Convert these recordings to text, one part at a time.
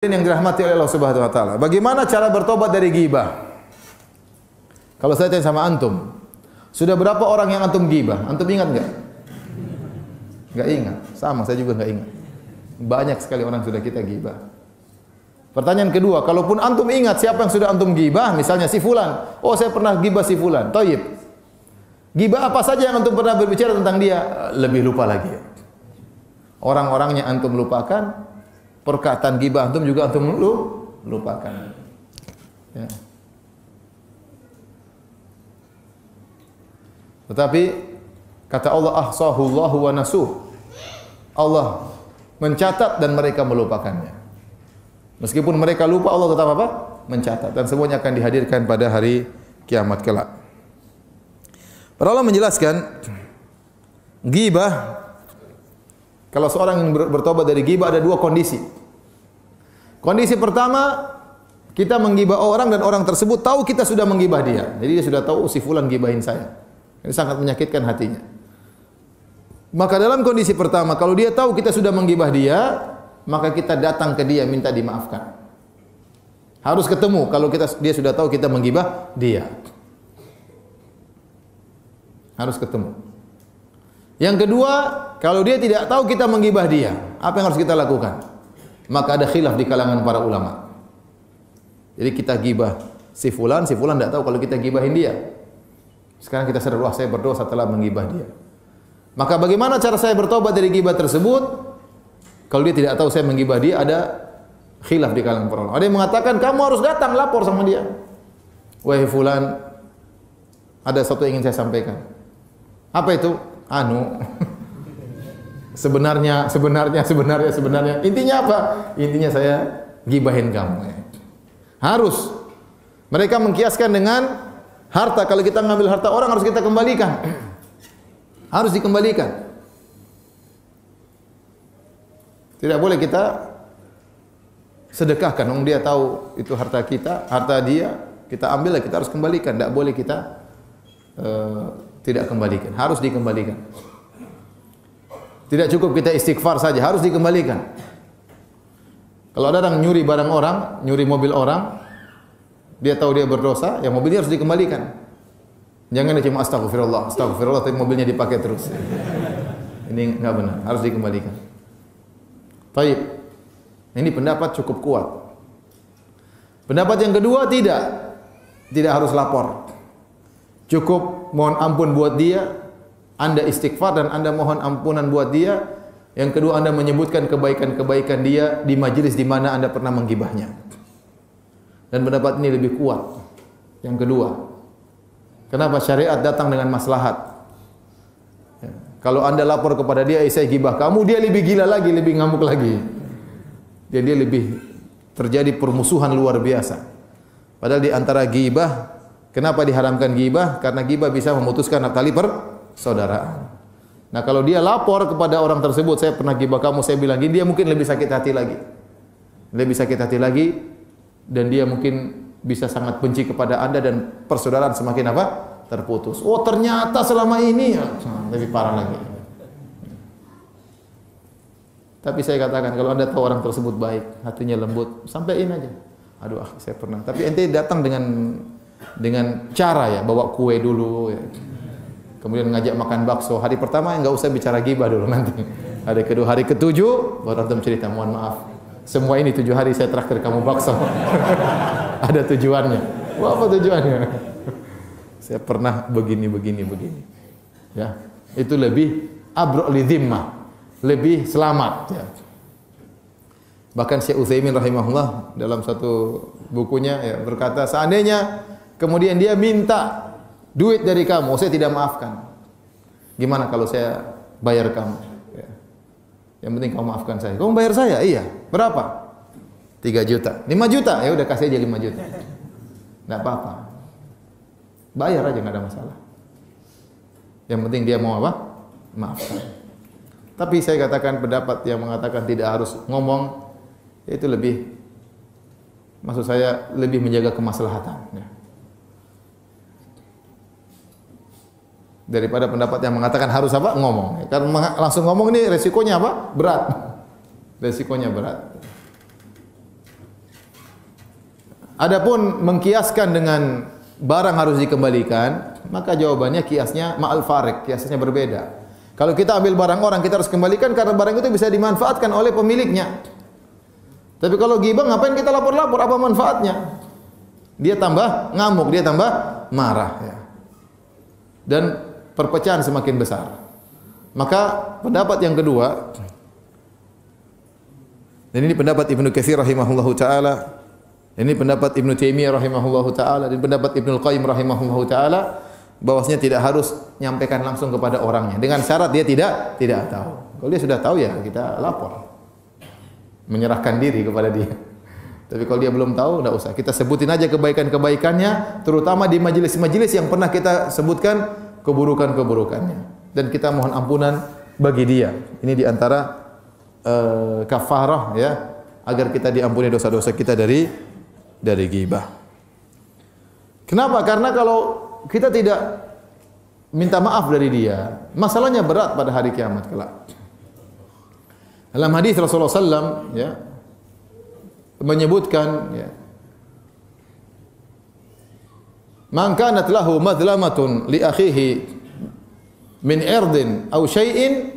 Yang dirahmati oleh Allah Subhanahu wa taala. Bagaimana cara bertobat dari ghibah? Kalau saya tanya sama antum, sudah berapa orang yang antum ghibah? Antum ingat enggak? Enggak ingat. Sama, saya juga enggak ingat. Banyak sekali orang sudah kita ghibah. Pertanyaan kedua, kalaupun antum ingat siapa yang sudah antum ghibah, misalnya si fulan. Oh, saya pernah ghibah si fulan. Thayyib. Ghibah apa saja yang antum pernah berbicara tentang dia? Lebih lupa lagi. Orang-orangnya antum lupakan. Perkataan ghibah antum juga antum lupakan. Ya. Tetapi kata Allah ahsahullahu wa nasuh. Allah mencatat dan mereka melupakannya. Meskipun mereka lupa, Allah tetap apa? Mencatat, dan semuanya akan dihadirkan pada hari kiamat kelak. Para ulama menjelaskan ghibah, kalau seorang yang bertobat dari ghibah ada dua kondisi. Kondisi pertama, kita menggibah orang dan orang tersebut tahu kita sudah menggibah dia. Jadi dia sudah tahu si fulan gibahin saya. Ini sangat menyakitkan hatinya. Maka dalam kondisi pertama, kalau dia tahu kita sudah menggibah dia, maka kita datang ke dia minta dimaafkan. Harus ketemu kalau dia sudah tahu kita menggibah dia. Harus ketemu. Yang kedua, kalau dia tidak tahu kita menggibah dia, apa yang harus kita lakukan? Maka ada khilaf di kalangan para ulama. Jadi kita gibah si fulan tidak tahu kalau kita gibahin dia. Sekarang kita sadar, wah saya berdosa telah menggibah dia. Maka bagaimana cara saya bertobat dari gibah tersebut? Kalau dia tidak tahu saya menggibah dia, ada khilaf di kalangan para ulama. Ada yang mengatakan kamu harus datang lapor sama dia. Wahai fulan, ada sesuatu yang ingin saya sampaikan. Apa itu? Sebenarnya. Intinya apa? Intinya saya gibahin kamu. Harus. Mereka mengkiaskan dengan harta. Kalau kita mengambil harta orang harus kita kembalikan. Harus dikembalikan. Tidak boleh kita sedekahkan. Dia tahu itu harta kita, harta dia, kita ambil, kita harus kembalikan. Tidak boleh kita tidak kembalikan. Harus dikembalikan. Tidak cukup kita istighfar saja, harus dikembalikan. Kalau ada orang nyuri barang orang, nyuri mobil orang, dia tahu dia berdosa, ya mobilnya harus dikembalikan. Jangan cuma astagfirullah, tapi mobilnya dipakai terus. Ini enggak benar, harus dikembalikan. Baik. Ini pendapat cukup kuat. Pendapat yang kedua tidak harus lapor. Cukup mohon ampun buat dia. Anda istighfar dan Anda mohon ampunan buat dia. Yang kedua, Anda menyebutkan kebaikan-kebaikan dia di majelis di mana Anda pernah menggibahnya. Dan pendapat ini lebih kuat. Yang kedua, kenapa syariat datang dengan maslahat? Ya. Kalau Anda lapor kepada dia, saya gibah kamu, dia lebih gila lagi, lebih ngamuk lagi. Dia lebih terjadi permusuhan luar biasa. Padahal di antara gibah, kenapa diharamkan gibah? Karena gibah bisa memutuskan tali persaudaraan. Nah, kalau dia lapor kepada orang tersebut, saya pernah gibah kamu, saya bilang gini, dia mungkin lebih sakit hati lagi. Lebih sakit hati lagi, dan dia mungkin bisa sangat benci kepada Anda, dan persaudaraan semakin apa? Terputus. Oh, ternyata selama ini ya, lebih parah lagi. Tapi saya katakan, kalau Anda tahu orang tersebut baik, hatinya lembut, sampaikan aja. Aduh, saya pernah. Tapi ente datang dengan cara ya, bawa kue dulu ya. Kemudian ngajak makan bakso. Hari pertama nggak usah bicara gibah dulu nanti. Hari kedua, hari ketujuh baru antum cerita, mohon maaf. Semua ini 7 hari saya traktir kamu bakso. Ada tujuannya. Wah, apa tujuannya? Saya pernah begini. Ya, itu lebih abru' li dhimmah. Lebih selamat ya. Bahkan Syekh Utsaimin rahimahullah dalam satu bukunya ya berkata, seandainya kemudian dia minta duit dari kamu, saya tidak maafkan. Gimana kalau saya bayar kamu? Ya. Yang penting kamu maafkan saya. Kamu bayar saya? Iya. Berapa? 3 juta. 5 juta? Ya udah kasih aja 5 juta. Enggak apa-apa. Bayar aja, enggak ada masalah. Yang penting dia mau apa? Maafkan. Tapi saya katakan pendapat yang mengatakan tidak harus ngomong, itu lebih, maksud saya lebih menjaga kemaslahatan. Ya. Daripada pendapat yang mengatakan harus apa? Ngomong. Karena langsung ngomong ini resikonya apa? Berat. Resikonya berat. Adapun mengkiaskan dengan barang harus dikembalikan, maka jawabannya kiasnya ma'al farik, kiasnya berbeda. Kalau kita ambil barang orang, kita harus kembalikan karena barang itu bisa dimanfaatkan oleh pemiliknya. Tapi kalau ghibah, ngapain kita lapor-lapor? Apa manfaatnya? Dia tambah ngamuk, dia tambah marah. Ya. Dan perpecahan semakin besar. Maka pendapat yang kedua, dan ini pendapat Ibnu Katsir rahimahullahu taala, ini pendapat Ibnu Taimiyah rahimahullahu taala, dan pendapat Ibnu Al-Qayyim rahimahullahu taala, bahwasanya tidak harus nyampaikan langsung kepada orangnya dengan syarat dia tidak tahu. Kalau dia sudah tahu ya kita lapor. Menyerahkan diri kepada dia. Tapi kalau dia belum tahu enggak usah. Kita sebutin aja kebaikan-kebaikannya, terutama di majelis-majelis yang pernah kita sebutkan keburukan-keburukannya. Dan kita mohon ampunan bagi dia. Ini di antara kafarah ya, agar kita diampuni dosa-dosa kita dari ghibah. Kenapa? Karena kalau kita tidak minta maaf dari dia, masalahnya berat pada hari kiamat kelak. Dalam hadis Rasulullah sallam ya menyebutkan ya, man kanat lahu madlamatun li akhihi min irdin aw syai'in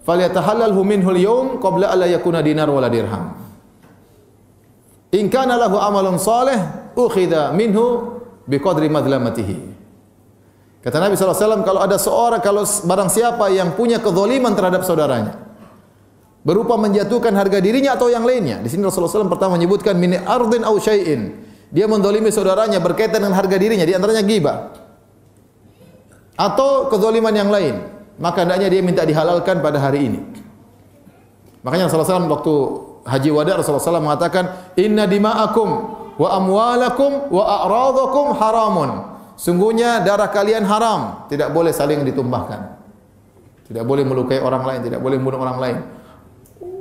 falyatahallalhu minhu al-yawm qabla an la yakuna dinar wala dirham. In kana lahu amalun salih ukhidha minhu biqadri madlamatihi. Kata Nabi sallallahu alaihi wasallam, kalau ada seorang, kalau barang siapa yang punya kezaliman terhadap saudaranya berupa menjatuhkan harga dirinya atau yang lainnya. Di sini Rasulullah SAW pertama menyebutkan min ardin aw syai'in. Dia mendolimi saudaranya berkaitan dengan harga dirinya, di antaranya ghibah. Atau kezaliman yang lain. Maka hendaknya dia minta dihalalkan pada hari ini. Makanya Rasulullah SAW waktu haji wada Rasulullah SAW mengatakan, inna dima'akum wa amwalakum wa a'radakum haramun. Sungguhnya darah kalian haram, tidak boleh saling ditumpahkan. Tidak boleh melukai orang lain, tidak boleh membunuh orang lain.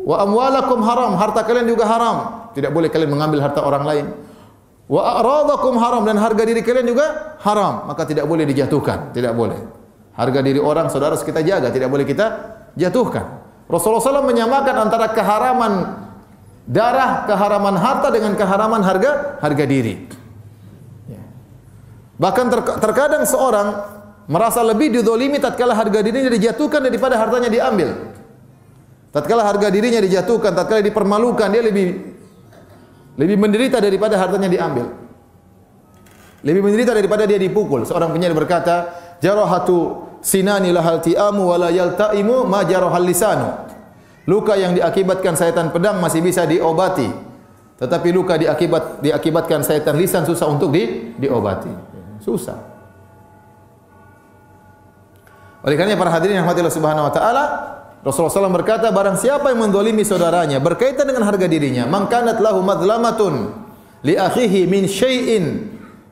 Wa amwalakum haram, harta kalian juga haram. Tidak boleh kalian mengambil harta orang lain. Wa a'radakum haram, dan harga diri kalian juga haram. Maka tidak boleh dijatuhkan, tidak boleh. Harga diri orang saudara kita jaga, tidak boleh kita jatuhkan. Rasulullah SAW menyamakan antara keharaman darah, keharaman harta dengan keharaman harga diri. Bahkan terkadang seorang merasa lebih dizalimi tatkala harga dirinya dijatuhkan daripada hartanya diambil. Tatkala harga dirinya dijatuhkan, tatkala dipermalukan, dia lebih menderita daripada hartanya diambil. Lebih menderita daripada dia dipukul. Seorang penyair berkata, jarahatu sinani lahal ti'amu wa la yalta'imu ma jarahal lisanu. Luka yang diakibatkan sayatan pedang masih bisa diobati. Tetapi luka diakibatkan sayatan lisan susah untuk diobati. Susah. Oleh karenanya para hadirin yang rahmati Allah Subhanahu wa taala, Rasulullah SAW berkata, barang siapa yang mendolimi saudaranya berkaitan dengan harga dirinya, man kanat lahu madlamatun li akhihi min syai'in,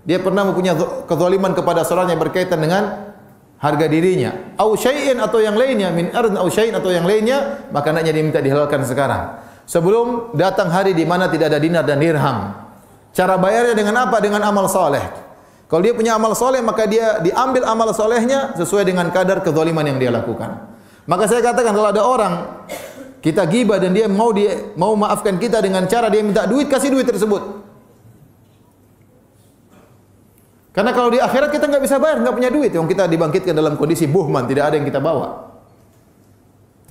dia pernah mempunyai kezaliman kepada saudaranya berkaitan dengan harga dirinya, au syai'in atau yang lainnya, min ardin au syai'in atau yang lainnya, maka hendaknya diminta dihalalkan sekarang. Sebelum datang hari di mana tidak ada dinar dan dirham. Cara bayarnya dengan apa? Dengan amal saleh. Kalau dia punya amal saleh, maka dia diambil amal salehnya sesuai dengan kadar kezaliman yang dia lakukan. Maka saya katakan, kalau ada orang kita ghibah dan dia mau maafkan kita dengan cara dia minta duit, kasih duit tersebut. Karena kalau di akhirat kita nggak bisa bayar, nggak punya duit, yang kita dibangkitkan dalam kondisi buhman, tidak ada yang kita bawa,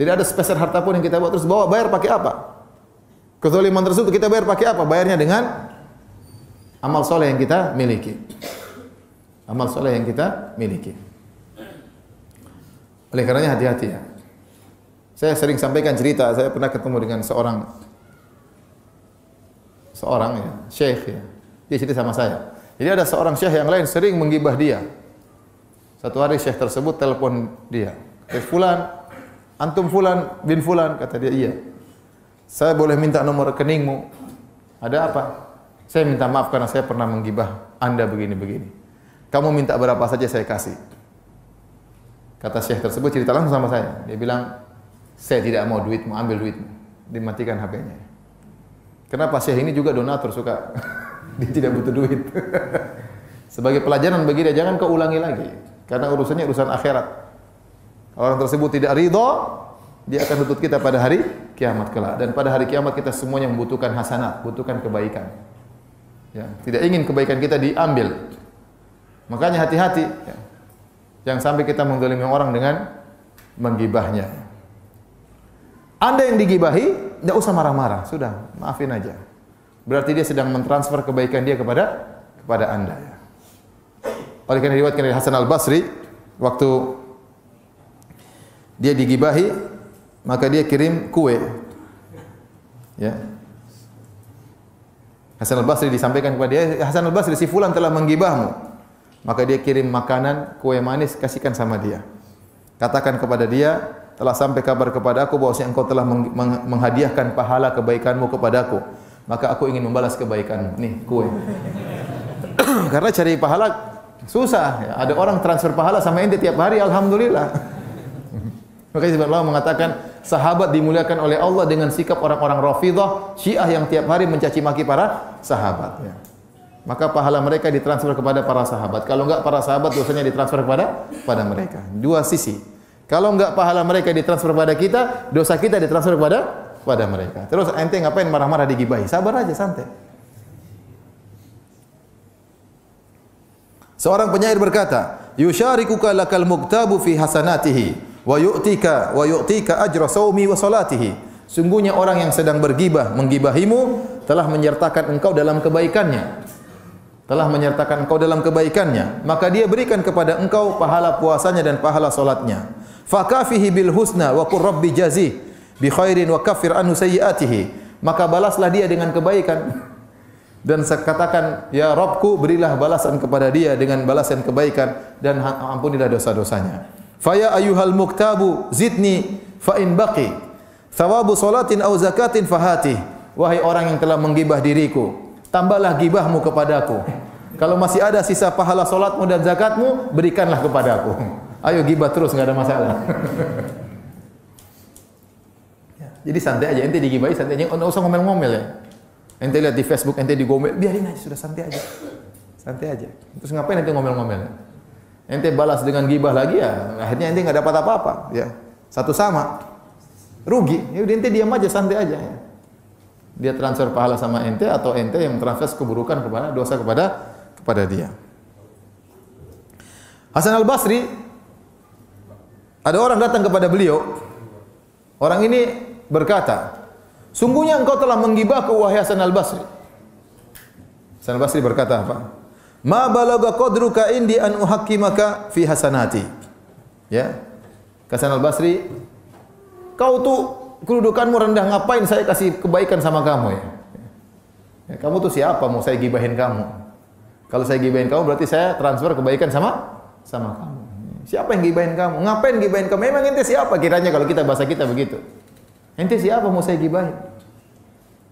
tidak ada sepeser harta pun yang kita bawa, terus bawa bayar pakai apa? Kezaliman tersebut kita bayar pakai apa? Bayarnya dengan amal soleh yang kita miliki. Amal soleh yang kita miliki. Oleh karenanya hati-hati ya. Saya sering sampaikan cerita, saya pernah ketemu dengan seorang ya, syekh ya. Dia cerita sama saya. Jadi ada seorang syekh yang lain sering menggibah dia. Satu hari syekh tersebut telepon dia. Fulan, antum fulan bin fulan, kata dia, iya. Saya boleh minta nomor rekeningmu? Ada apa? Saya minta maaf karena saya pernah menggibah Anda begini-begini. Kamu minta berapa saja saya kasih. Kata syekh tersebut cerita langsung sama saya. Dia bilang, saya tidak mau duitmu, ambil duitmu. Dimatikan HP-nya. Kenapa? Syekh ini juga donatur, suka. Dia tidak butuh duit. Sebagai pelajaran bagi dia, jangan kau ulangi lagi. Karena urusannya urusan akhirat. Orang tersebut tidak ridha, dia akan tuntut kita pada hari kiamat kelak. Dan pada hari kiamat kita semuanya membutuhkan hasanat, butuhkan kebaikan. Ya, tidak ingin kebaikan kita diambil. Makanya hati-hati. Ya. Jangan sampai kita mendzalimi orang dengan menggibahnya. Anda yang digibahi, tidak usah marah-marah, sudah, maafin aja. Berarti dia sedang mentransfer kebaikan dia kepada Anda. Ya. Oleh karena diriwayatkan dari Hasan Al-Basri, waktu dia digibahi, maka dia kirim kue. Ya. Hasan Al-Basri disampaikan kepada dia, Hasan Al-Basri, si fulan telah menggibahmu. Maka dia kirim makanan, kue manis, kasihkan sama dia. Katakan kepada dia, telah sampai kabar kepada aku bahwasanya engkau telah menghadiahkan pahala kebaikanmu kepadaku. Maka aku ingin membalas kebaikanmu. Nih, kue. Karena cari pahala susah. Ada orang transfer pahala sama ente tiap hari, alhamdulillah. Makanya Allah mengatakan sahabat dimuliakan oleh Allah dengan sikap orang-orang Rafidhah, Syiah yang tiap hari mencaci maki para sahabat. Ya. Maka pahala mereka ditransfer kepada para sahabat. Kalau enggak para sahabat dosanya ditransfer kepada mereka. Dua sisi. Kalau enggak pahala mereka ditransfer kepada kita, dosa kita ditransfer kepada mereka. Terus ente ngapain marah-marah digibahi? Sabar aja, santai. Seorang penyair berkata, "Yusyarikuka lakal muktabu fi hasanatihi." Wa yu'tika ajra saumi wa salatihi. Sungguhnya orang yang sedang bergibah menggibahimu telah menyertakan engkau dalam kebaikannya. Telah menyertakan engkau dalam kebaikannya, maka dia berikan kepada engkau pahala puasanya dan pahala salatnya. Fakafihi bil husna wa qur rabbi jazih bi khairin wa kaffir anhu sayyiatihi. Maka balaslah dia dengan kebaikan. Dan katakan, ya Rabbku, berilah balasan kepada dia dengan balasan kebaikan dan ampunilah dosa-dosanya. Faya ayyuhal muktabu zidni fa in baqi thawabu salatin aw zakatin fahati. Wahai orang yang telah menggibah diriku, tambahlah gibahmu kepadaku. Kalau masih ada sisa pahala salatmu dan zakatmu, berikanlah kepadaku. Ayo gibah terus, enggak ada masalah. Jadi santai aja, ente digibahi santai aja, enggak usah ngomel-ngomel ya. Ente lihat di Facebook ente digomel, biarin aja, sudah santai aja. Santai aja. Terus ngapain ente ngomel-ngomel? Ente balas dengan gibah lagi ya, akhirnya ente nggak dapat apa-apa, ya. Satu sama, rugi. Ya udah ente diam aja, santai aja. Ya. Dia transfer pahala sama ente atau ente yang transfer keburukan kepada dosa kepada dia. Hasan Al-Basri, ada orang datang kepada beliau. Orang ini berkata, sungguhnya engkau telah menggibahku wahai Hasan Al-Basri. Hasan Al-Basri berkata apa? Ma balagha qadruka indi an uhakkimaka fi hasanati. Ya. Hasan Al-Basri, kau tuh kedudukanmu rendah, ngapain saya kasih kebaikan sama kamu ya? Ya, kamu tuh siapa mau saya gibahin kamu? Kalau saya gibahin kamu berarti saya transfer kebaikan sama kamu. Siapa yang gibahin kamu? Ngapain gibahin kamu? Memang ente siapa kiranya kalau kita bahasa kita begitu? Ente siapa mau saya gibahin?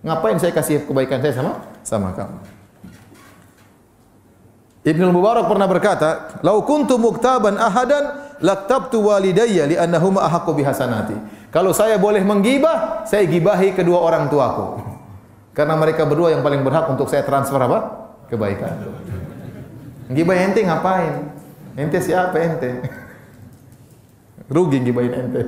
Ngapain saya kasih kebaikan saya sama kamu? Ibnu Mubarak pernah berkata, "Lau kuntu muktaban ahadan laktabtu walidayya li'annahuma ahaqqu bihasanati." Kalau saya boleh menggibah, saya gibahi kedua orang tuaku. Karena mereka berdua yang paling berhak untuk saya transfer apa? Kebaikan. Gibah ente ngapain? Ente siapa ente? Rugi gibahin ente.